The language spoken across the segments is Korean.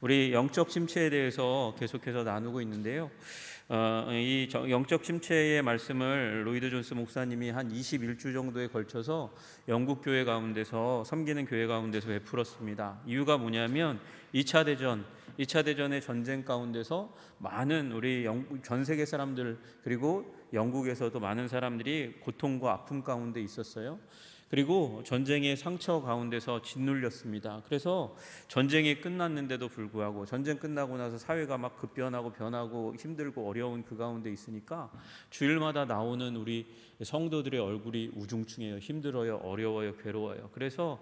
우리 영적 침체에 대해서 계속해서 나누고 있는데요. 영적 침체의 말씀을 로이드 존스 목사님이 한 21주 정도에 걸쳐서 영국 교회 가운데서 섬기는 교회 가운데서 베풀었습니다. 이유가 뭐냐면 2차 대전의 전쟁 가운데서 많은 우리 전 세계 사람들 그리고 영국에서도 많은 사람들이 고통과 아픔 가운데 있었어요. 그리고 전쟁의 상처 가운데서 짓눌렸습니다. 그래서 전쟁이 끝났는데도 불구하고 전쟁 끝나고 나서 사회가 막 급변하고 변하고 힘들고 어려운 그 가운데 있으니까 주일마다 나오는 우리 성도들의 얼굴이 우중충해요. 힘들어요. 어려워요. 괴로워요. 그래서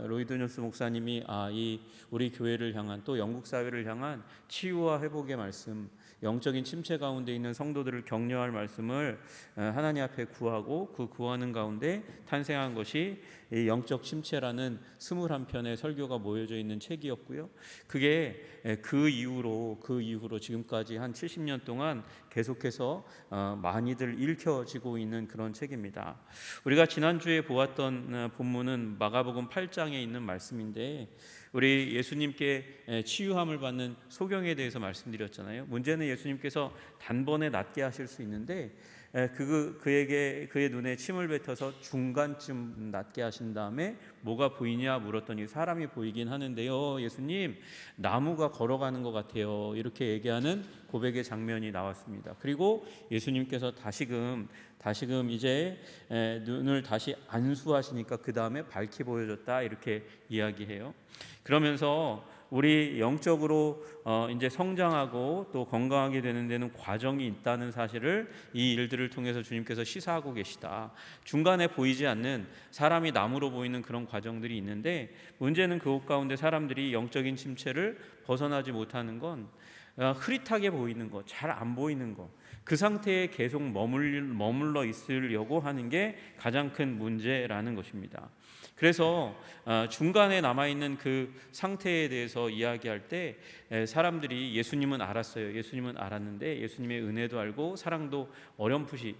로이드 존스 목사님이 이 우리 교회를 향한 또 영국 사회를 향한 치유와 회복의 말씀, 영적인 침체 가운데 있는 성도들을 격려할 말씀을 하나님 앞에 구하고 그 구하는 가운데 탄생한 것이 이 영적 침체라는 21편의 설교가 모여져 있는 책이었고요. 그게 그 이후로 지금까지 한 70년 동안 계속해서 많이들 읽혀지고 있는 그런 책입니다. 우리가 지난주에 보았던 본문은 마가복음 8장에 있는 말씀인데 우리 예수님께 치유함을 받는 소경에 대해서 말씀드렸잖아요. 문제는 예수님께서 단번에 낫게 하실 수 있는데 그의 눈에 침을 뱉어서 중간쯤 낫게 하신 다음에 뭐가 보이냐 물었더니 사람이 보이긴 하는데요, 예수님 나무가 걸어가는 것 같아요, 이렇게 얘기하는 고백의 장면이 나왔습니다. 그리고 예수님께서 다시금 이제 눈을 다시 안수하시니까 그 다음에 밝히 보여졌다, 이렇게 이야기해요. 그러면서 우리 영적으로 이제 성장하고 또 건강하게 되는 데는 과정이 있다는 사실을 이 일들을 통해서 주님께서 시사하고 계시다. 중간에 보이지 않는 사람이 나무로 보이는 그런 과정들이 있는데 문제는 그곳 가운데 사람들이 영적인 침체를 벗어나지 못하는 건 흐릿하게 보이는 것, 잘 안 보이는 것, 그 상태에 계속 머물러 있으려고 하는 게 가장 큰 문제라는 것입니다. 그래서 중간에 남아있는 그 상태에 대해서 이야기할 때 사람들이 예수님은 알았어요. 예수님은 알았는데 예수님의 은혜도 알고 사랑도 어렴풋이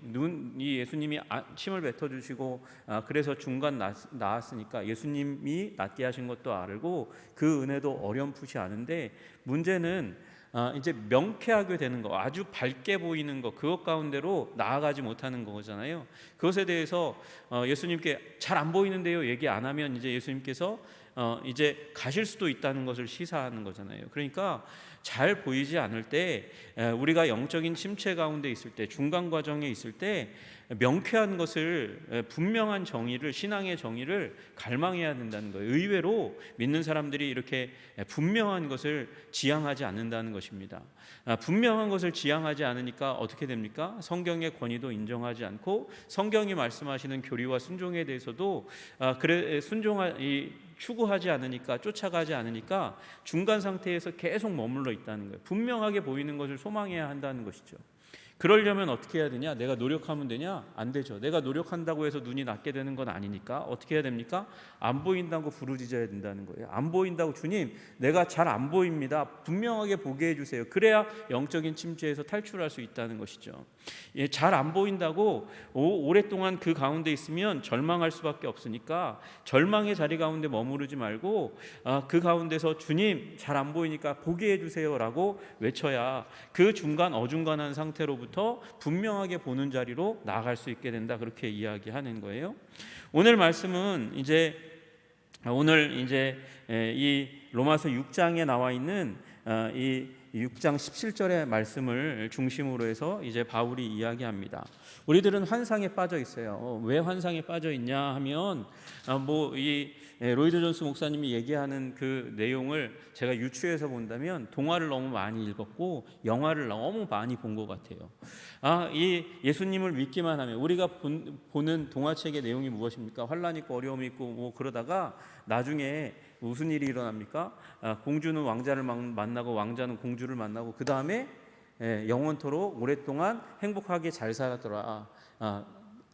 이 예수님이 침을 뱉어주시고 그래서 중간 나았으니까 예수님이 낫게 하신 것도 알고 그 은혜도 어렴풋이 아는데 문제는 이제 명쾌하게 되는 거, 아주 밝게 보이는 거, 그것 가운데로 나아가지 못하는 거잖아요. 그것에 대해서 예수님께 잘 안 보이는데요 얘기 안 하면 이제 예수님께서 이제 가실 수도 있다는 것을 시사하는 거잖아요. 그러니까 잘 보이지 않을 때 우리가 영적인 침체 가운데 있을 때, 중간 과정에 있을 때 명쾌한 것을, 분명한 정의를, 신앙의 정의를 갈망해야 된다는 거예요. 의외로 믿는 사람들이 이렇게 분명한 것을 지향하지 않는다는 것입니다. 분명한 것을 지향하지 않으니까 어떻게 됩니까? 성경의 권위도 인정하지 않고 성경이 말씀하시는 교리와 순종에 대해서도 추구하지 않으니까, 쫓아가지 않으니까 중간 상태에서 계속 머물러 있다는 거예요. 분명하게 보이는 것을 소망해야 한다는 것이죠. 그러려면 어떻게 해야 되냐? 내가 노력하면 되냐? 안 되죠. 내가 노력한다고 해서 눈이 낫게 되는 건 아니니까 어떻게 해야 됩니까? 안 보인다고 부르짖어야 된다는 거예요. 안 보인다고, 주님 내가 잘 안 보입니다, 분명하게 보게 해주세요. 그래야 영적인 침체에서 탈출할 수 있다는 것이죠. 잘 안 보인다고 오랫동안 그 가운데 있으면 절망할 수밖에 없으니까 절망의 자리 가운데 머무르지 말고 그 가운데서 주님 잘 안 보이니까 보게 해주세요 라고 외쳐야 그 중간 어중간한 상태로부터 분명하게 보는 자리로 나아갈 수 있게 된다, 그렇게 이야기하는 거예요. 오늘 말씀은 이 로마서 6장에 나와 있는 이 6장 17절의 말씀을 중심으로 해서 이제 바울이 이야기합니다. 우리들은 환상에 빠져 있어요. 왜 환상에 빠져 있냐 하면 로이드 존스 목사님이 얘기하는 그 내용을 제가 유추해서 본다면 동화를 너무 많이 읽었고 영화를 너무 많이 본 것 같아요. 이 예수님을 믿기만 하면, 우리가 보는 동화책의 내용이 무엇입니까? 환난 있고 어려움이 있고 그러다가 나중에 무슨 일이 일어납니까? 공주는 왕자를 만나고 왕자는 공주를 만나고 그 다음에 영원토록 오랫동안 행복하게 잘 살았더라.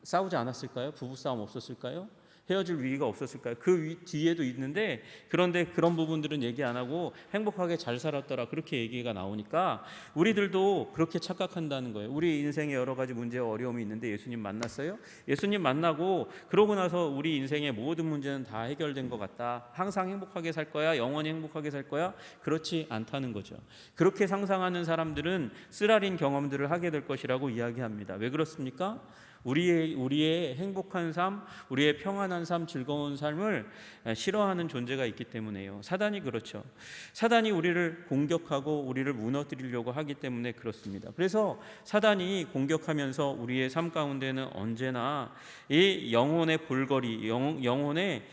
싸우지 않았을까요? 부부싸움 없었을까요? 헤어질 위기가 없었을까요? 그 뒤에도 있는데, 그런데 그런 부분들은 얘기 안 하고 행복하게 잘 살았더라, 그렇게 얘기가 나오니까 우리들도 그렇게 착각한다는 거예요. 우리 인생에 여러 가지 문제와 어려움이 있는데 예수님 만났어요? 예수님 만나고 그러고 나서 우리 인생의 모든 문제는 다 해결된 것 같다, 항상 행복하게 살 거야, 영원히 행복하게 살 거야? 그렇지 않다는 거죠. 그렇게 상상하는 사람들은 쓰라린 경험들을 하게 될 것이라고 이야기합니다. 왜 그렇습니까? 우리의 행복한 삶, 우리의 평안한 삶, 즐거운 삶을 싫어하는 존재가 있기 때문에요. 사단이 그렇죠. 사단이 우리를 공격하고 우리를 무너뜨리려고 하기 때문에 그렇습니다. 그래서 사단이 공격하면서 우리의 삶 가운데는 언제나 이 영혼의 볼거리, 영혼의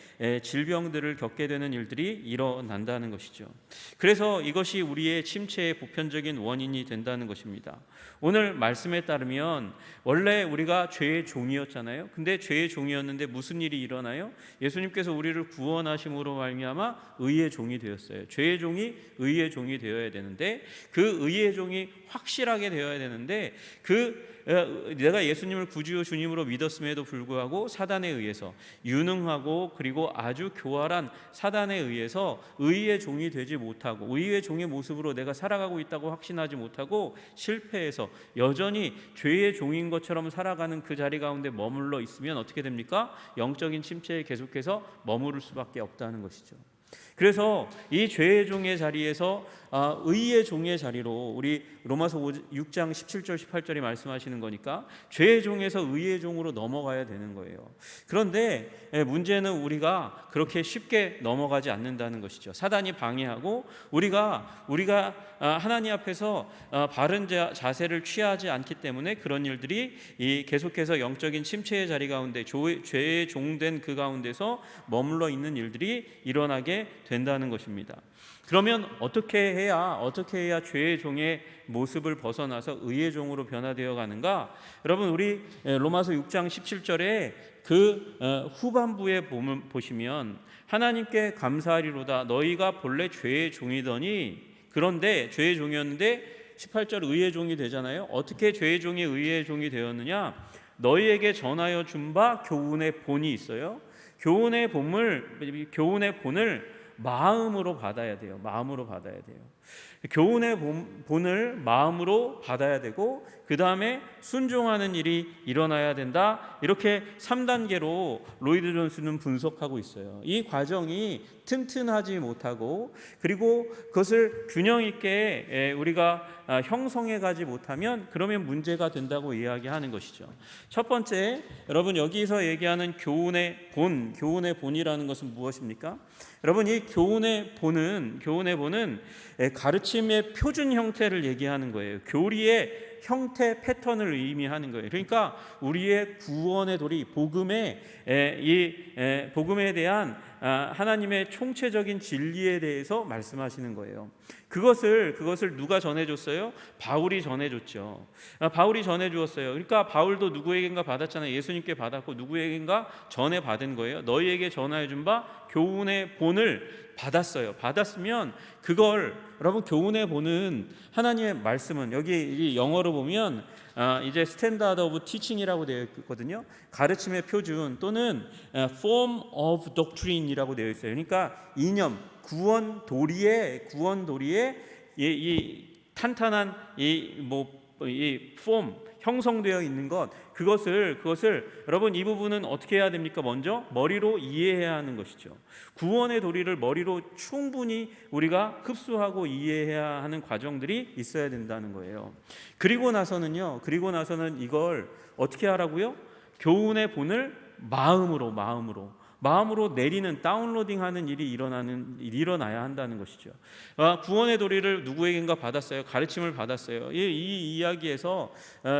질병들을 겪게 되는 일들이 일어난다는 것이죠. 그래서 이것이 우리의 침체의 보편적인 원인이 된다는 것입니다. 오늘 말씀에 따르면 원래 우리가 죄의 종이었잖아요. 근데 죄의 종이었는데 무슨 일이 일어나요? 예수님께서 우리를 구원하심으로 말미암아 의의 종이 되었어요. 죄의 종이 의의 종이 되어야 되는데, 그 의의 종이 확실하게 되어야 되는데, 내가 예수님을 구주 주님으로 믿었음에도 불구하고 사단에 의해서, 유능하고 그리고 아주 교활한 사단에 의해서 의의 종이 되지 못하고, 의의 종의 모습으로 내가 살아가고 있다고 확신하지 못하고 실패해서 여전히 죄의 종인 것처럼 살아가는 그 자리 가운데 머물러 있으면 어떻게 됩니까? 영적인 침체에 계속해서 머무를 수밖에 없다는 것이죠. 그래서 이 죄의 종의 자리에서 의의 종의 자리로, 우리 로마서 6장 17절 18절이 말씀하시는 거니까 죄의 종에서 의의 종으로 넘어가야 되는 거예요. 그런데 문제는 우리가 그렇게 쉽게 넘어가지 않는다는 것이죠. 사단이 방해하고 우리가 하나님 앞에서 바른 자세를 취하지 않기 때문에 그런 일들이 계속해서 영적인 침체의 자리 가운데, 죄의 종된 그 가운데서 머물러 있는 일들이 일어나게 된다는 것입니다. 그러면 어떻게 해야 죄의 종의 모습을 벗어나서 의의 종으로 변화되어 가는가? 여러분, 우리 로마서 6장 17절에 그 후반부에 보시면 하나님께 감사하리로다, 너희가 본래 죄의 종이더니, 그런데 죄의 종이었는데 18절 의의 종이 되잖아요. 어떻게 죄의 종이 의의 종이 되었느냐? 너희에게 전하여 준 바 교훈의 본이 있어요. 교훈의 본을 마음으로 받아야 돼요. 마음으로 받아야 돼요. 교훈의 본을 마음으로 받아야 되고, 그 다음에 순종하는 일이 일어나야 된다. 이렇게 3단계로 로이드 존스는 분석하고 있어요. 이 과정이 튼튼하지 못하고, 그리고 그것을 균형 있게 우리가 형성해 가지 못하면 그러면 문제가 된다고 이야기하는 것이죠. 첫 번째, 여러분, 여기서 얘기하는 교훈의 본이라는 것은 무엇입니까? 여러분, 이 교훈의 본은 가르침의 표준 형태를 얘기하는 거예요. 교리의 형태, 패턴을 의미하는 거예요. 그러니까 우리의 구원의 도리, 복음에 대한 하나님의 총체적인 진리에 대해서 말씀하시는 거예요. 그것을 누가 전해줬어요? 바울이 전해줬죠. 바울이 전해주었어요. 그러니까 바울도 누구에겐가 받았잖아요. 예수님께 받았고 누구에겐가 전해 받은 거예요. 너희에게 전하여준 바 교훈의 본을 받았어요. 받았으면 그걸, 여러분, 교훈의 본은 하나님의 말씀은, 여기 영어로 보면 이제 스탠다드 오브 티칭이라고 되어 있거든요. 가르침의 표준 또는 form of doctrine이라고 되어 있어요. 그러니까 이념, 구원 도리에 이 탄탄한 이 폼, 형성되어 있는 것, 그것을 여러분, 이 부분은 어떻게 해야 됩니까? 먼저 머리로 이해해야 하는 것이죠. 구원의 도리를 머리로 충분히 우리가 흡수하고 이해해야 하는 과정들이 있어야 된다는 거예요. 그리고 나서는 이걸 어떻게 하라고요? 교훈의 본을 마음으로 내리는, 다운로딩하는 일이 일어나야 한다는 것이죠. 구원의 도리를 누구에겐가 받았어요. 가르침을 받았어요. 이 이야기에서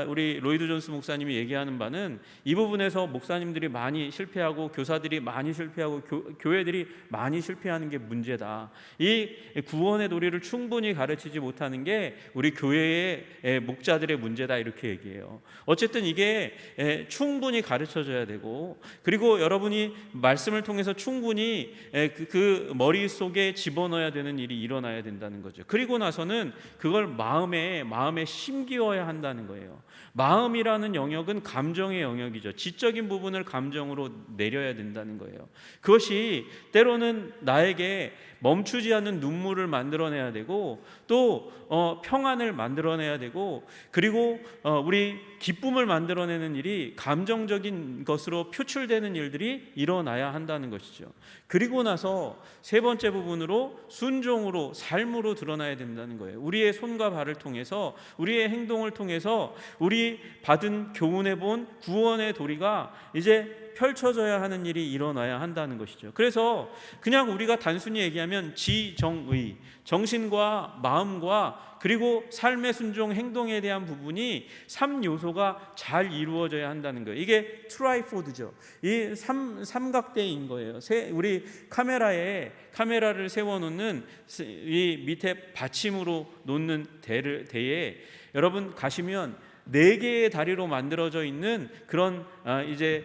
우리 로이드 존스 목사님이 얘기하는 바는, 이 부분에서 목사님들이 많이 실패하고 교사들이 많이 실패하고 교회들이 많이 실패하는 게 문제다. 이 구원의 도리를 충분히 가르치지 못하는 게 우리 교회의 목자들의 문제다, 이렇게 얘기해요. 어쨌든 이게 충분히 가르쳐져야 되고, 그리고 여러분이 말씀을 통해서 충분히 그 머릿속에 집어넣어야 되는 일이 일어나야 된다는 거죠. 그리고 나서는 그걸 마음에 심기어야 한다는 거예요. 마음이라는 영역은 감정의 영역이죠. 지적인 부분을 감정으로 내려야 된다는 거예요. 그것이 때로는 나에게 멈추지 않는 눈물을 만들어내야 되고, 또 평안을 만들어내야 되고, 그리고 우리 기쁨을 만들어내는 일이 감정적인 것으로 표출되는 일들이 일어나야 한다는 것이죠. 그리고 나서 세 번째 부분으로 순종으로, 삶으로 드러나야 된다는 거예요. 우리의 손과 발을 통해서, 우리의 행동을 통해서 우리 받은 교훈해 본 구원의 도리가 이제 펼쳐져야 하는 일이 일어나야 한다는 것이죠. 그래서 그냥 우리가 단순히 얘기하면 지정의, 정신과 마음과 그리고 삶의 순종, 행동에 대한 부분이 3요소가 잘 이루어져야 한다는 거예요. 이게 트라이포드죠. 이 삼각대인 거예요. 우리 카메라를 세워놓는 이 밑에 받침으로 놓는 대에 여러분 가시면 4개의 다리로 만들어져 있는 그런 이제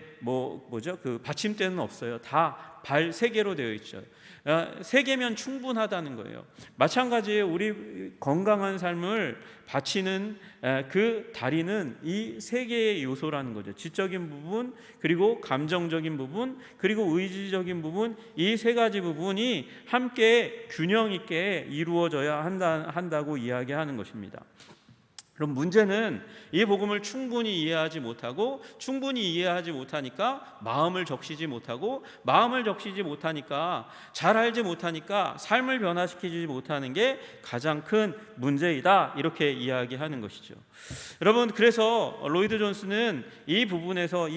그 받침대는 없어요. 다 발 3개로 되어 있죠. 3개면 충분하다는 거예요. 마찬가지예요. 우리 건강한 삶을 바치는 그 다리는 이 3개의 요소라는 거죠. 지적인 부분, 그리고 감정적인 부분, 그리고 의지적인 부분, 이 3가지 부분이 함께 균형 있게 이루어져야 한다고 이야기하는 것입니다. 그럼 문제는 이 복음을 충분히 이해하지 못하니까 마음을 적시지 못하고, 마음을 적시지 못하니까, 잘 알지 못하니까 삶을 변화시키지 못하는 게 가장 큰 문제이다, 이렇게 이야기하는 것이죠. 여러분, 그래서 로이드 존스는 이 부분에서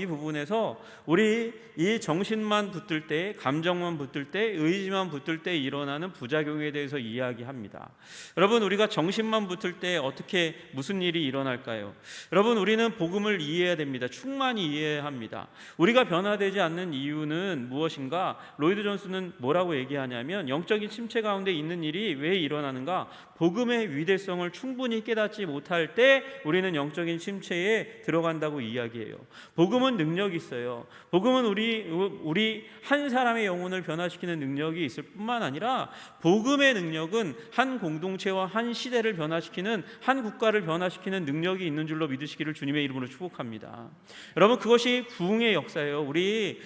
우리 이 정신만 붙들 때, 감정만 붙들 때, 의지만 붙들 때 일어나는 부작용에 대해서 이야기합니다. 여러분, 우리가 정신만 붙을 때 어떻게 무슨 일이 일어날까요? 여러분, 우리는 복음을 이해해야 됩니다. 충만히 이해해야 합니다. 우리가 변화되지 않는 이유는 무엇인가? 로이드 존스는 뭐라고 얘기하냐면, 영적인 침체 가운데 있는 일이 왜 일어나는가? 복음의 위대성을 충분히 깨닫지 못할 때 우리는 영적인 침체에 들어간다고 이야기해요. 복음은 능력이 있어요. 복음은 우리 한 사람의 영혼을 변화시키는 능력이 있을 뿐만 아니라, 복음의 능력은 한 공동체와 한 시대를 변화시키는, 한 국가를 변화시키는 능력이 있는 줄로 믿으시기를 주님의 이름으로 축복합니다. 여러분, 그것이 부흥의 역사예요. 우리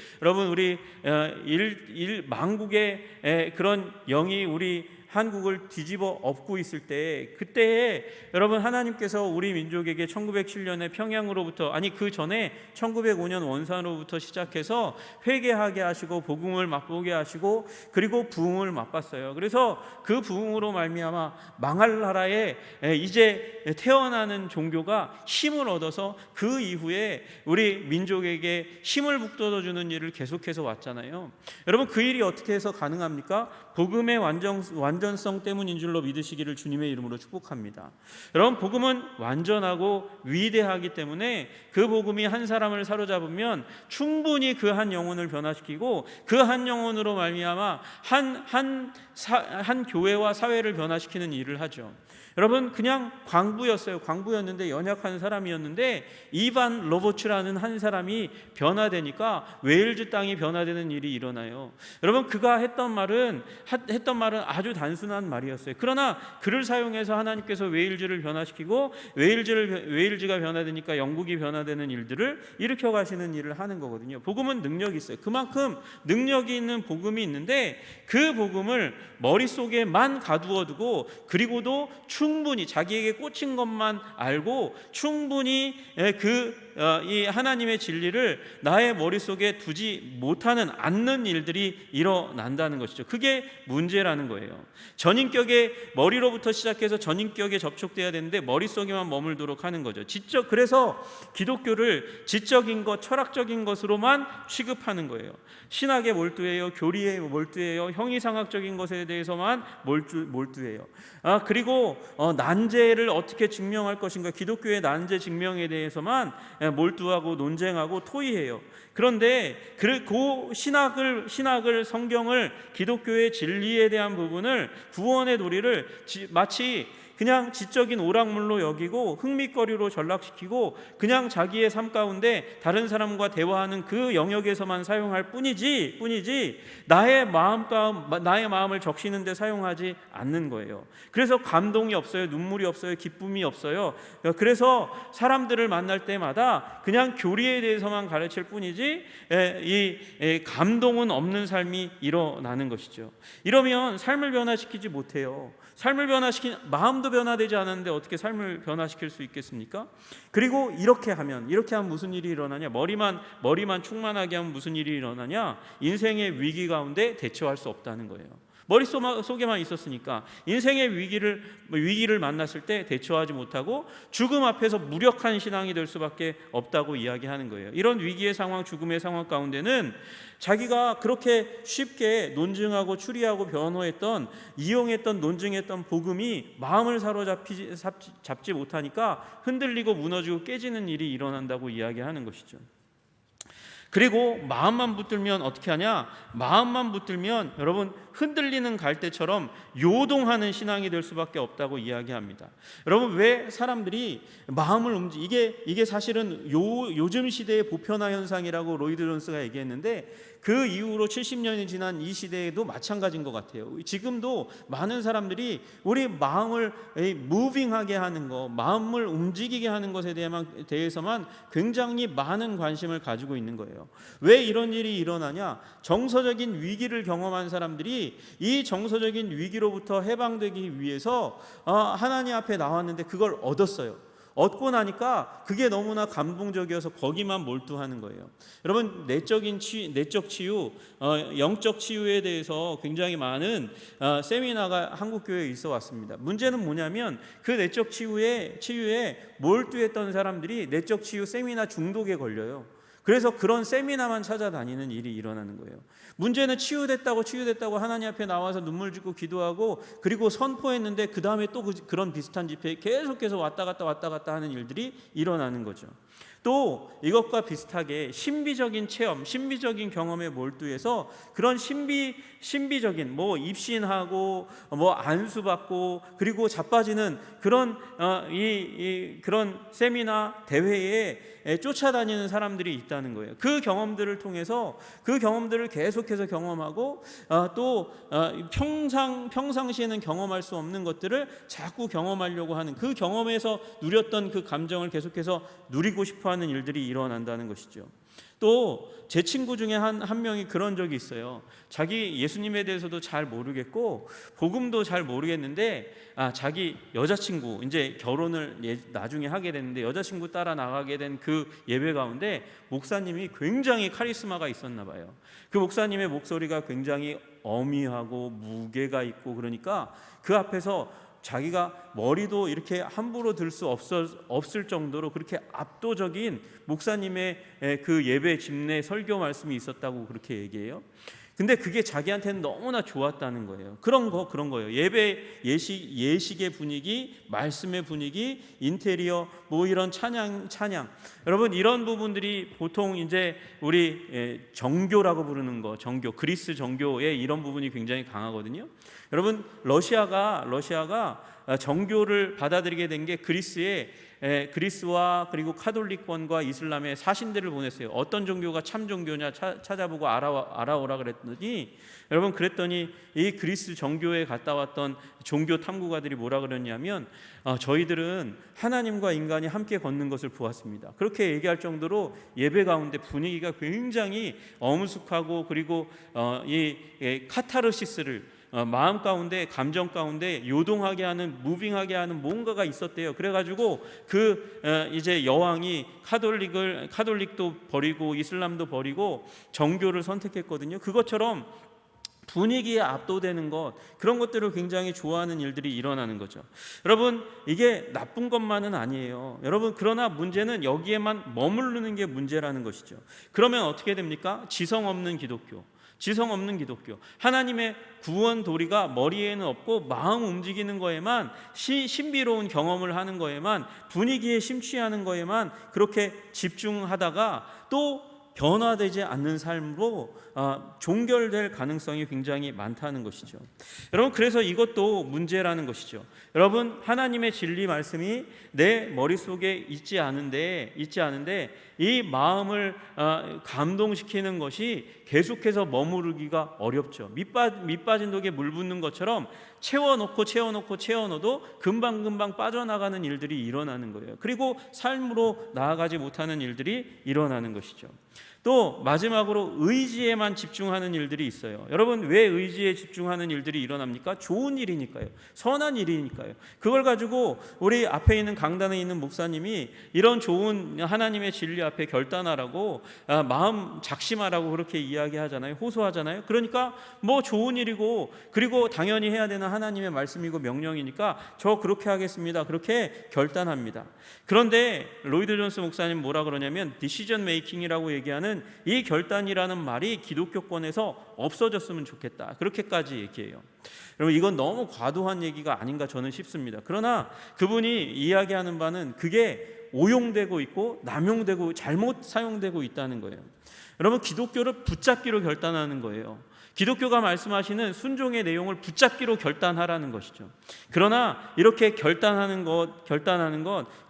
망국의 그런 영이 우리 한국을 뒤집어 엎고 있을 때, 그때에 여러분, 하나님께서 우리 민족에게 1907년에 평양으로부터, 그 전에 1905년 원산으로부터 시작해서 회개하게 하시고 복음을 맛보게 하시고, 그리고 부흥을 맛봤어요. 그래서 그 부흥으로 말미암아 망할 나라에 이제 태어나는 종교가 힘을 얻어서 그 이후에 우리 민족에게 힘을 북돋아주는 일을 계속해서 왔잖아요. 여러분, 그 일이 어떻게 해서 가능합니까? 복음의 완전성 때문인 줄로 믿으시기를 주님의 이름으로 축복합니다. 여러분, 복음은 완전하고 위대하기 때문에 그 복음이 한 사람을 사로잡으면 충분히 그 한 영혼을 변화시키고, 그 한 영혼으로 말미암아 한 교회와 사회를 변화시키는 일을 하죠. 여러분, 그냥 광부였는데, 연약한 사람이었는데, 이반 로버츠라는 한 사람이 변화되니까 웨일즈 땅이 변화되는 일이 일어나요. 여러분, 그가 했던 말은 아주 단순한 말이었어요. 그러나 그를 사용해서 하나님께서 웨일즈를 변화시키고, 웨일즈가 변화되니까 영국이 변화되는 일들을 일으켜 가시는 일을 하는 거거든요. 복음은 능력이 있어요. 그만큼 능력이 있는 복음이 있는데, 그 복음을 머릿속에만 가두어두고, 그리고도 충분히 자기에게 꽂힌 것만 알고 충분히 이 하나님의 진리를 나의 머릿속에 두지 못하는, 않는 일들이 일어난다는 것이죠. 그게 문제라는 거예요. 전인격의 머리로부터 시작해서 전인격에 접촉돼야 되는데 머릿속에만 머물도록 하는 거죠. 그래서 기독교를 지적인 것, 철학적인 것으로만 취급하는 거예요. 신학에 몰두해요. 교리에 몰두해요. 형이상학적인 것에 대해서만 몰두해요. 그리고 난제를 어떻게 증명할 것인가, 기독교의 난제 증명에 대해서만 몰두하고 논쟁하고 토의해요. 그런데 그 신학을, 성경을, 기독교의 진리에 대한 부분을, 구원의 도리를 마치 그냥 지적인 오락물로 여기고 흥미거리로 전락시키고 그냥 자기의 삶 가운데 다른 사람과 대화하는 그 영역에서만 사용할 뿐이지 나의 마음을 적시는 데 사용하지 않는 거예요. 그래서 감동이 없어요. 눈물이 없어요. 기쁨이 없어요. 그래서 사람들을 만날 때마다 그냥 교리에 대해서만 가르칠 뿐이지 이 감동은 없는 삶이 일어나는 것이죠. 이러면 삶을 변화시키지 못해요. 삶을 변화시킨 마음도 변화되지 않았는데 어떻게 삶을 변화시킬 수 있겠습니까? 그리고 이렇게 하면 무슨 일이 일어나냐? 머리만 충만하게 하면 무슨 일이 일어나냐? 인생의 위기 가운데 대처할 수 없다는 거예요. 머릿속에만 있었으니까 인생의 위기를 만났을 때 대처하지 못하고 죽음 앞에서 무력한 신앙이 될 수밖에 없다고 이야기하는 거예요. 이런 위기의 상황, 죽음의 상황 가운데는 자기가 그렇게 쉽게 논증하고 추리하고 변호했던, 이용했던, 논증했던 복음이 마음을 사로잡지 못하니까 흔들리고 무너지고 깨지는 일이 일어난다고 이야기하는 것이죠. 그리고 마음만 붙들면 어떻게 하냐? 마음만 붙들면 여러분 흔들리는 갈대처럼 요동하는 신앙이 될 수밖에 없다고 이야기합니다. 여러분 왜 사람들이 마음을 이게 사실은 요즘 시대의 보편화 현상이라고 로이드 존스가 얘기했는데 그 이후로 70년이 지난 이 시대에도 마찬가지인 것 같아요. 지금도 많은 사람들이 우리 마음을 무빙하게 하는 것, 마음을 움직이게 하는 것에 대해서만 굉장히 많은 관심을 가지고 있는 거예요. 왜 이런 일이 일어나냐? 정서적인 위기를 경험한 사람들이 이 정서적인 위기로부터 해방되기 위해서 하나님 앞에 나왔는데 그걸 얻고 나니까 그게 너무나 감동적이어서 거기만 몰두하는 거예요. 여러분 내적 치유, 영적 치유에 대해서 굉장히 많은 세미나가 한국 교회에 있어 왔습니다. 문제는 뭐냐면 그 내적 치유에 몰두했던 사람들이 내적 치유 세미나 중독에 걸려요. 그래서 그런 세미나만 찾아다니는 일이 일어나는 거예요. 문제는 치유됐다고 하나님 앞에 나와서 눈물 짓고 기도하고 그리고 선포했는데 그 다음에 또 그런 비슷한 집회에 계속해서 왔다 갔다 하는 일들이 일어나는 거죠. 또 이것과 비슷하게 신비적인 체험, 신비적인 경험에 몰두해서 그런 신비적인 입신하고 안수받고 그리고 자빠지는 그런 그런 세미나 대회에 쫓아다니는 사람들이 있다는 거예요. 그 경험들을 통해서 그 경험들을 계속해서 경험하고 또 평상시에는 경험할 수 없는 것들을 자꾸 경험하려고 하는 그 경험에서 누렸던 그 감정을 계속해서 누리고 싶어하는 일들이 일어난다는 것이죠. 또 제 친구 중에 한 명이 그런 적이 있어요. 자기 예수님에 대해서도 잘 모르겠고 복음도 잘 모르겠는데 자기 여자친구 이제 결혼을 나중에 하게 됐는데 여자친구 따라 나가게 된 그 예배 가운데 목사님이 굉장히 카리스마가 있었나 봐요. 그 목사님의 목소리가 굉장히 어미하고 무게가 있고 그러니까 그 앞에서 자기가 머리도 이렇게 함부로 들 수 없을 정도로 그렇게 압도적인 목사님의 그 예배 집내 설교 말씀이 있었다고 그렇게 얘기해요. 근데 그게 자기한테는 너무나 좋았다는 거예요. 그런 거예요. 예배 예식의 분위기, 말씀의 분위기, 인테리어, 이런 찬양. 여러분 이런 부분들이 보통 이제 우리 정교라고 부르는 거, 그리스 정교의 이런 부분이 굉장히 강하거든요. 여러분 러시아가 정교를 받아들이게 된 게 그리스와 그리고 카톨릭권과 이슬람의 사신들을 보냈어요. 어떤 종교가 참 종교냐 찾아보고 알아오라 그랬더니 이 그리스 정교에 갔다 왔던 종교 탐구가들이 뭐라 그랬냐면 저희들은 하나님과 인간이 함께 걷는 것을 보았습니다. 그렇게 얘기할 정도로 예배 가운데 분위기가 굉장히 엄숙하고 그리고 이 카타르시스를 마음 가운데 감정 가운데 요동하게 하는 무빙하게 하는 뭔가가 있었대요. 그래가지고 이제 여왕이 카톨릭도 버리고 이슬람도 버리고 정교를 선택했거든요. 그것처럼 분위기에 압도되는 것 그런 것들을 굉장히 좋아하는 일들이 일어나는 거죠. 여러분 이게 나쁜 것만은 아니에요. 여러분 그러나 문제는 여기에만 머무르는 게 문제라는 것이죠. 그러면 어떻게 됩니까? 지성 없는 기독교. 하나님의 구원 도리가 머리에는 없고 마음 움직이는 거에만 신비로운 경험을 하는 거에만 분위기에 심취하는 거에만 그렇게 집중하다가 또 변화되지 않는 삶으로 종결될 가능성이 굉장히 많다는 것이죠. 여러분, 그래서 이것도 문제라는 것이죠. 여러분, 하나님의 진리 말씀이 내 머릿속에 있지 않은데 이 마음을 감동시키는 것이 계속해서 머무르기가 어렵죠. 밑 빠진 독에 물 붓는 것처럼 채워넣어도 금방 빠져나가는 일들이 일어나는 거예요. 그리고 삶으로 나아가지 못하는 일들이 일어나는 것이죠. 또 마지막으로 의지에만 집중하는 일들이 있어요. 여러분, 왜 의지에 집중하는 일들이 일어납니까? 좋은 일이니까요. 선한 일이니까요. 그걸 가지고 우리 앞에 있는 강단에 있는 목사님이 이런 좋은 하나님의 진리 앞에 결단하라고 마음 작심하라고 그렇게 이야기하잖아요. 호소하잖아요. 그러니까 뭐 좋은 일이고 그리고 당연히 해야 되는 하나님의 말씀이고 명령이니까 저 그렇게 하겠습니다. 그렇게 결단합니다. 그런데 로이드 존스 목사님 뭐라 그러냐면 디시전 메이킹이라고 얘기하는 이 결단이라는 말이 기독교권에서 없어졌으면 좋겠다. 그렇게까지 얘기해요. 여러분, 이건 너무 과도한 얘기가 아닌가 저는 싶습니다. 그러나 그분이 이야기하는 바는 그게 오용되고 있고 남용되고 잘못 사용되고 있다는 거예요. 여러분, 기독교를 붙잡기로 결단하는 거예요. 기독교가 말씀하시는 순종의 내용을 붙잡기로 결단하라는 것이죠. 그러나 이렇게 결단하는 것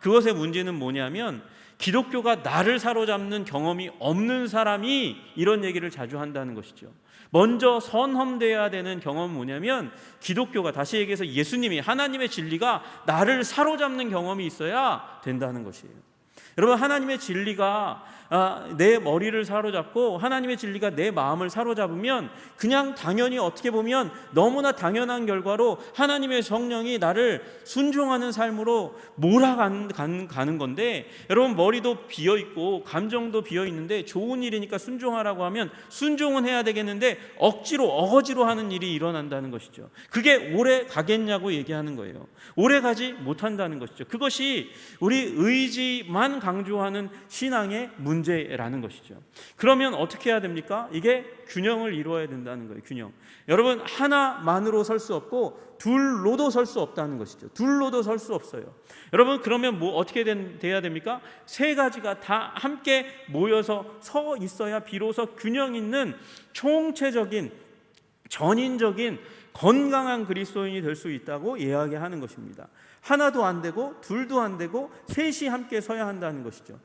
그것의 문제는 뭐냐면 기독교가 나를 사로잡는 경험이 없는 사람이 이런 얘기를 자주 한다는 것이죠. 먼저 선험되어야 되는 경험은 뭐냐면 기독교가, 다시 얘기해서 예수님이, 하나님의 진리가 나를 사로잡는 경험이 있어야 된다는 것이에요. 여러분, 하나님의 진리가 내 머리를 사로잡고 하나님의 진리가 내 마음을 사로잡으면 그냥 당연히, 어떻게 보면 너무나 당연한 결과로 하나님의 성령이 나를 순종하는 삶으로 몰아가는 건데, 여러분, 머리도 비어있고 감정도 비어있는데 좋은 일이니까 순종하라고 하면 순종은 해야 되겠는데 어거지로 하는 일이 일어난다는 것이죠. 그게 오래 가겠냐고 얘기하는 거예요. 오래 가지 못한다는 것이죠. 그것이 우리 의지만 강조하는 신앙의 문제라는 것이죠. 그러면 어떻게 해야 됩니까? 이게 균형을 이루어야 된다는 거예요. 균형. 여러분, 하나만으로 설 수 없고 둘로도 설 수 없다는 것이죠. 둘로도 설 수 없어요. 여러분, 그러면 어떻게 돼야 됩니까? 세 가지가 다 함께 모여서 서 있어야 비로소 균형 있는 총체적인 전인적인 건강한 그리스도인이 될 수 있다고 이야기하는 것입니다. 하나도 안 되고 둘도 안 되고 셋이 함께 서야 한다는 것이죠.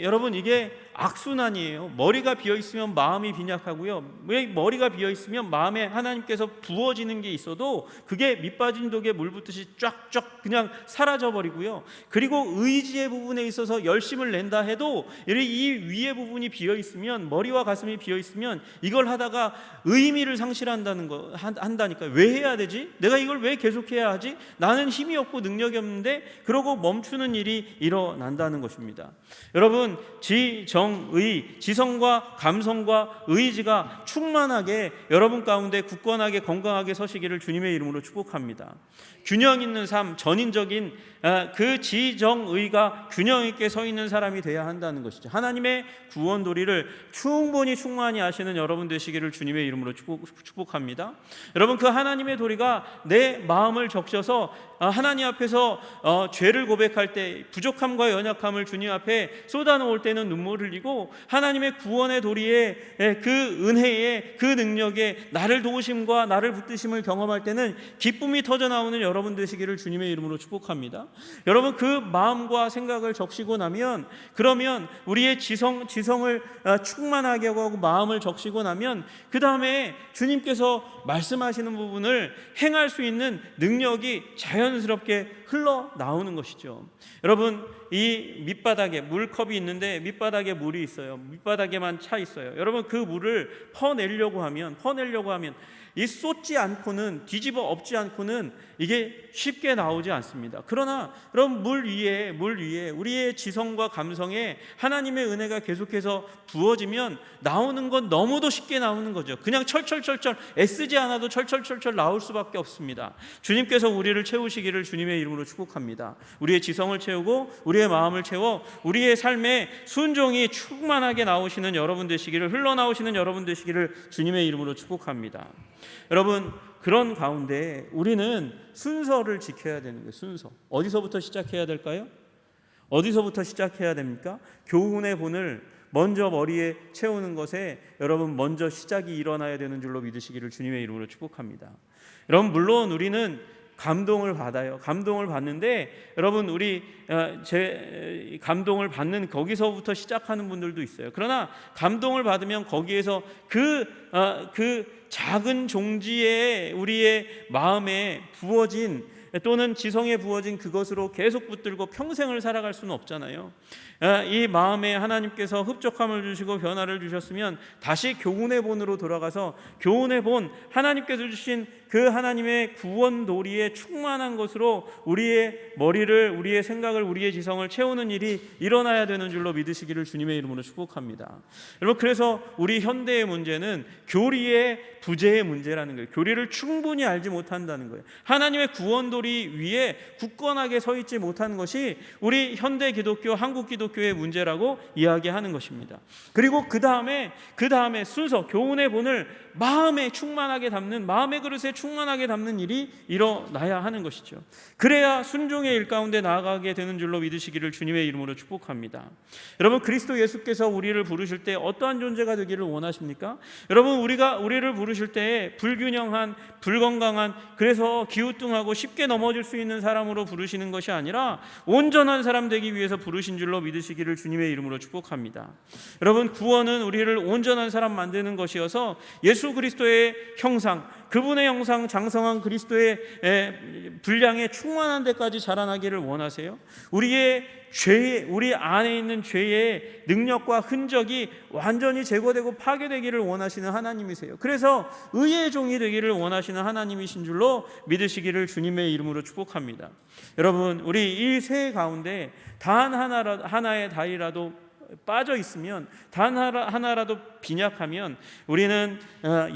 여러분, 이게 악순환이에요. 머리가 비어있으면 마음이 빈약하고요. 왜 머리가 비어있으면 마음에 하나님께서 부어지는 게 있어도 그게 밑빠진 독에 물 붓듯이 쫙쫙 그냥 사라져버리고요. 그리고 의지의 부분에 있어서 열심을 낸다 해도 이 위의 부분이 비어있으면, 머리와 가슴이 비어있으면 이걸 하다가 의미를 한다니까요. 왜 해야 되지? 내가 이걸 왜 계속해야 하지? 나는 힘이 없고 능력이 없는데, 그러고 멈추는 일이 일어난다는 것입니다. 여러분, 지성과 감성과 의지가 충만하게 여러분 가운데 굳건하게 건강하게 서시기를 주님의 이름으로 축복합니다. 균형 있는 삶, 전인적인 그 지정의가 균형 있게 서 있는 사람이 되어야 한다는 것이죠. 하나님의 구원 도리를 충분히 아시는 여러분 되시기를 주님의 이름으로 축복합니다. 여러분, 그 하나님의 도리가 내 마음을 적셔서 하나님 앞에서 죄를 고백할 때 부족함과 연약함을 주님 앞에 쏟아놓을 때는 눈물을 흘리고, 하나님의 구원의 도리에 그 은혜에 그 능력에 나를 도우심과 나를 붙드심을 경험할 때는 기쁨이 터져나오는 여러분 되시기를 주님의 이름으로 축복합니다. 여러분, 그 마음과 생각을 적시고 나면, 그러면 우리의 지성을 충만하게 하고 마음을 적시고 나면 그 다음에 주님께서 말씀하시는 부분을 행할 수 있는 능력이 자연스럽게 흘러나오는 것이죠. 여러분, 이 밑바닥에 물컵이 있는데 밑바닥에 물이 있어요. 밑바닥에만 차 있어요. 여러분, 그 물을 퍼내려고 하면 이 쏟지 않고는, 뒤집어 엎지 않고는 이게 쉽게 나오지 않습니다. 그러나 여러분, 물 위에 우리의 지성과 감성에 하나님의 은혜가 계속해서 부어지면 나오는 건 너무도 쉽게 나오는 거죠. 그냥 철철철철 애쓰지 않아도 철철철철 나올 수밖에 없습니다. 주님께서 우리를 채우시기를 주님의 이름으로 축복합니다. 우리의 지성을 채우고 우리의 마음을 채워 우리의 삶에 순종이 충만하게 나오시는 여러분 되시기를, 흘러나오시는 여러분 되시기를 주님의 이름으로 축복합니다. 여러분, 그런 가운데 우리는 순서를 지켜야 되는 거예요. 순서. 어디서부터 시작해야 될까요? 어디서부터 시작해야 됩니까? 교훈의 본을 먼저 머리에 채우는 것에 여러분 먼저 시작이 일어나야 되는 줄로 믿으시기를 주님의 이름으로 축복합니다. 여러분, 물론 우리는 감동을 받아요. 감동을 받는데 여러분, 우리 제 감동을 받는 거기서부터 시작하는 분들도 있어요. 그러나 감동을 받으면 거기에서 그 작은 종지에 우리의 마음에 부어진 또는 지성에 부어진 그것으로 계속 붙들고 평생을 살아갈 수는 없잖아요. 이 마음에 하나님께서 흡족함을 주시고 변화를 주셨으면 다시 교훈의 본으로 돌아가서 교훈의 본, 하나님께서 주신 그 하나님의 구원 도리에 충만한 것으로 우리의 머리를, 우리의 생각을, 우리의 지성을 채우는 일이 일어나야 되는 줄로 믿으시기를 주님의 이름으로 축복합니다. 여러분, 그래서 우리 현대의 문제는 교리의 부재의 문제라는 거예요. 교리를 충분히 알지 못한다는 거예요. 하나님의 구원 도리 위에 굳건하게 서 있지 못하는 것이 우리 현대 기독교, 한국 기독교의 문제라고 이야기하는 것입니다. 그리고 그 다음에 순서, 교훈의 본을 마음에 충만하게 담는, 마음의 그릇에 충만하게 담는 일이 일어나야 하는 것이죠. 그래야 순종의 일 가운데 나아가게 되는 줄로 믿으시기를 주님의 이름으로 축복합니다. 여러분, 그리스도 예수께서 우리를 부르실 때 어떠한 존재가 되기를 원하십니까? 여러분, 우리를 부르실 때 불균형한, 불건강한, 그래서 기우뚱하고 쉽게 넘어질 수 있는 사람으로 부르시는 것이 아니라 온전한 사람 되기 위해서 부르신 줄로 믿으시기를 주님의 이름으로 축복합니다. 여러분, 구원은 우리를 온전한 사람 만드는 것이어서 예수 그리스도의 형상, 그분의 형상 장성한 그리스도의 분량에 충만한 데까지 자라나기를 원하세요? 우리 안에 있는 죄의 능력과 흔적이 완전히 제거되고 파괴되기를 원하시는 하나님이세요. 그래서 의의 종이 되기를 원하시는 하나님이신 줄로 믿으시기를 주님의 이름으로 축복합니다. 여러분, 우리 이 세 가운데 단 하나의 달이라도 빠져 있으면, 단 하나라도 빈약하면 우리는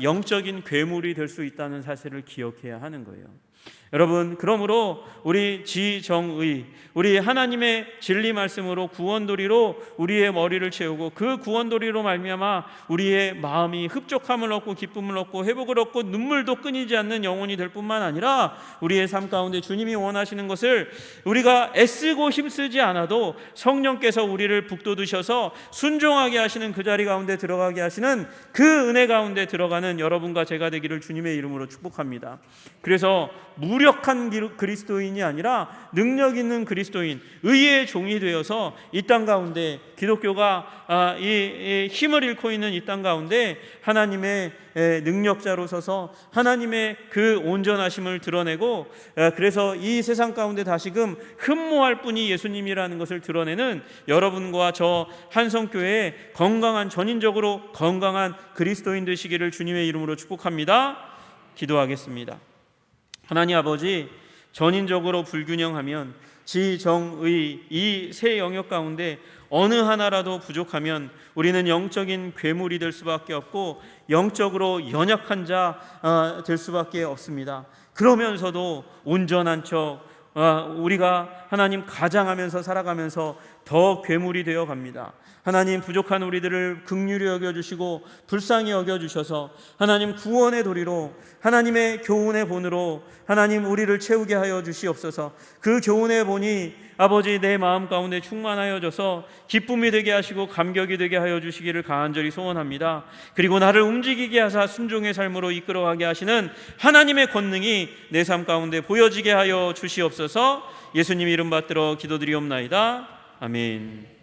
영적인 괴물이 될 수 있다는 사실을 기억해야 하는 거예요. 여러분, 그러므로 우리 지정의, 우리 하나님의 진리 말씀으로 구원도리로 우리의 머리를 채우고 그 구원도리로 말미암아 우리의 마음이 흡족함을 얻고 기쁨을 얻고 회복을 얻고 눈물도 끊이지 않는 영혼이 될 뿐만 아니라 우리의 삶 가운데 주님이 원하시는 것을 우리가 애쓰고 힘쓰지 않아도 성령께서 우리를 북돋으셔서 순종하게 하시는 그 자리 가운데 들어가게 하시는 그 은혜 가운데 들어가는 여러분과 제가 되기를 주님의 이름으로 축복합니다. 그래서 무력한 그리스도인이 아니라 능력 있는 그리스도인, 의의 종이 되어서 이 땅 가운데, 기독교가 이 힘을 잃고 있는 이 땅 가운데 하나님의 능력자로 서서 하나님의 그 온전하심을 드러내고, 그래서 이 세상 가운데 다시금 흠모할 분이 예수님이라는 것을 드러내는 여러분과 저 한성교회의 건강한, 전인적으로 건강한 그리스도인 되시기를 주님의 이름으로 축복합니다. 기도하겠습니다. 하나님 아버지, 전인적으로 불균형하면 지정의 이 세 영역 가운데 어느 하나라도 부족하면 우리는 영적인 괴물이 될 수밖에 없고 영적으로 연약한 자 될 수밖에 없습니다. 그러면서도 온전한 척 우리가 하나님 가장하면서 살아가면서 더 괴물이 되어 갑니다. 하나님, 부족한 우리들을 긍휼히 여겨주시고 불쌍히 여겨주셔서 하나님 구원의 도리로, 하나님의 교훈의 본으로 하나님 우리를 채우게 하여 주시옵소서. 그 교훈의 본이 아버지 내 마음 가운데 충만하여져서 기쁨이 되게 하시고 감격이 되게 하여 주시기를 간절히 소원합니다. 그리고 나를 움직이게 하사 순종의 삶으로 이끌어가게 하시는 하나님의 권능이 내 삶 가운데 보여지게 하여 주시옵소서. 예수님 이름 받들어 기도드리옵나이다. 아멘.